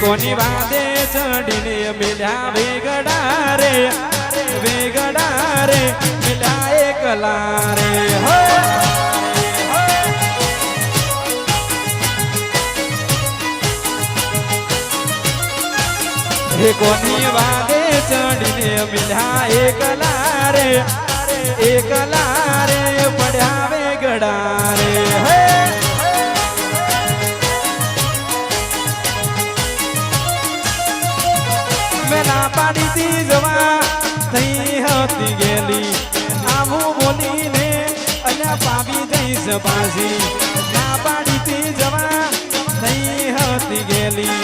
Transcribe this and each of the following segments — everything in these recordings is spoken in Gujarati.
કોની વાદે ચડીને મેલ્યા વેગડા રે મેલ્યા એકલા રે હે કોની વાદે ચડીને મેલ્યા એકલા રે પડ્યા વેગડા રે હે મેલા પાડી તી જવા થઈ હતી ગેલી આવું બોલીને અને પાવી જઈશ પાછી ના પાડી તી જવા થઈ હતી ગેલી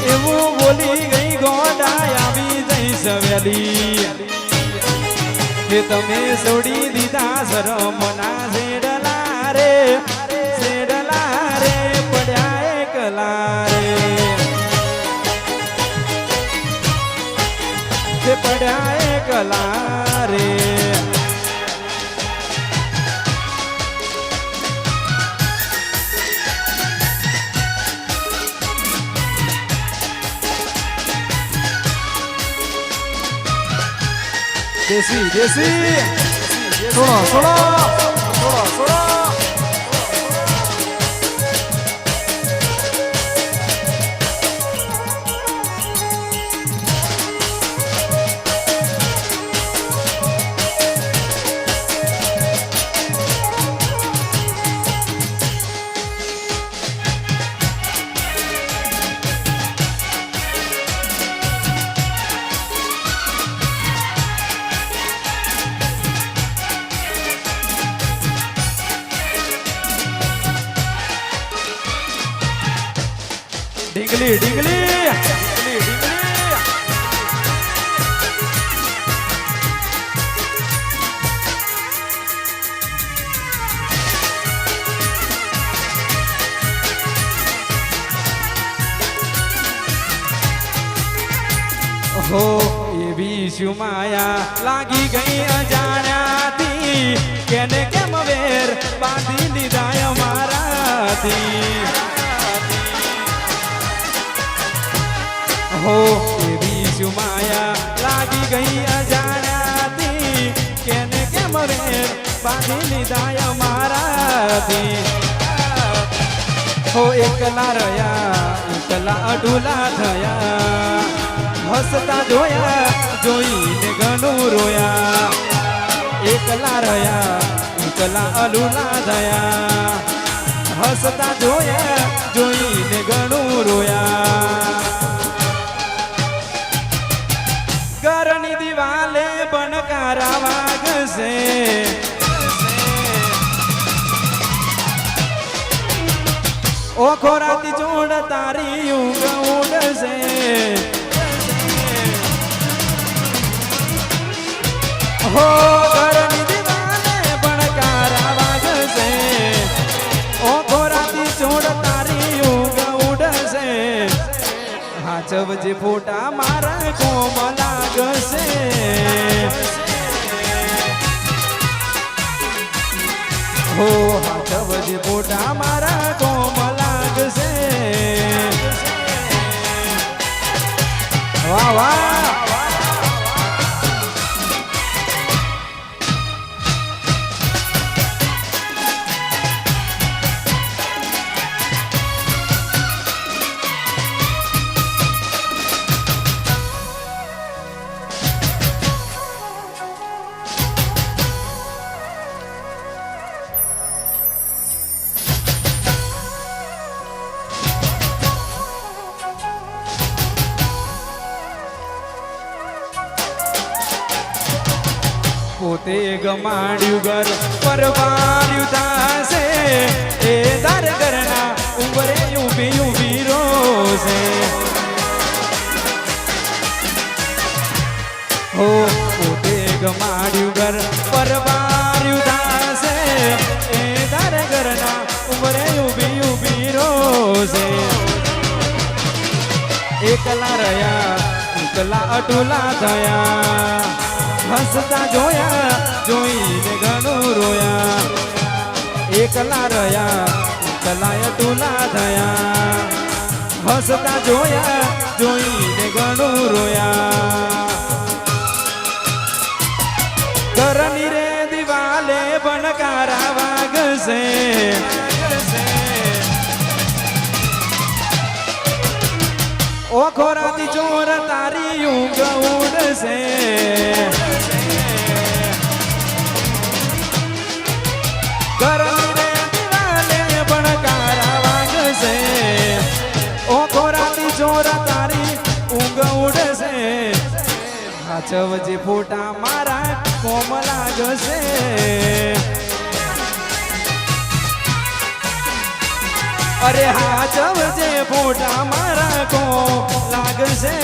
એવું બોલી ગઈ ગોડા આવી જઈશ વેલી કે તમે છોડી દીધા શરમના શેડલા રે પડ્યા એકલા રે પડ્યા એકલા રે દેસી થોડો ઢીંગલી હો એવી શું માયા લાગી ગઈ અજાણ્યાથી કેને કેમ વેર બાંધી લીધા અમારાથી હો એવી શું માયા લાગી ગઈ અજાણ્યાથી કેને કેમ વેર બાંધી લીધા અમારાથી હો એકલા રહ્યા એકલા અઢુલા થયા હસતા જોયા જોઈને ઘણું રોયા એકલા રહ્યા એકલા અલુલા થયા હસતા જોયા જોઈને ઘણું રોયા ઘરની દિવાલે બનકારા વાગશે ઓખો રાતી જોડ તારી ઊંઘ ઉડશે હો ઘરની દિવાલે બનકારા વાગશે ઓખો રાતી જોડ તારી ઊંઘ ઉડશે હાચવજે ફોટા મારા કોમ લાગશે હો હાચવજે ફોટા મારા કોમ લાગશે વાહ વાહ પોતે ગમાડ્યું ઘર પરવાર્યું થાશે એ દર ઘરના ઉંબરે ઊભી રોશે હો પોતે ગમાડ્યું ઘર પરવાર્યું થાશે એ દર ઘરના ઉંબરે ઊભી રોશે એકલા રહ્યા એકલા અઢુલા થયા હસતા જોયા જોઈને ઘણું રોયા એકલા રહ્યા એકલા અઢુલા થયા હસતા જોયા જોઈને ઘણું રોયા ઘરની રે દિવાલે બનકારા વાગશે ઓ ખોરાતી ચોર તારી ઊંઘ ઉડશે ઘરની રે દિવાલે બનકારા વાગશે ઓ ખોરાતી ચોર તારી ઊંઘ ઉડશે હાચવજે ફોટા મારા કોમ લાગશે અરે હાચવજે ફોટા મારા કોમ લાગશે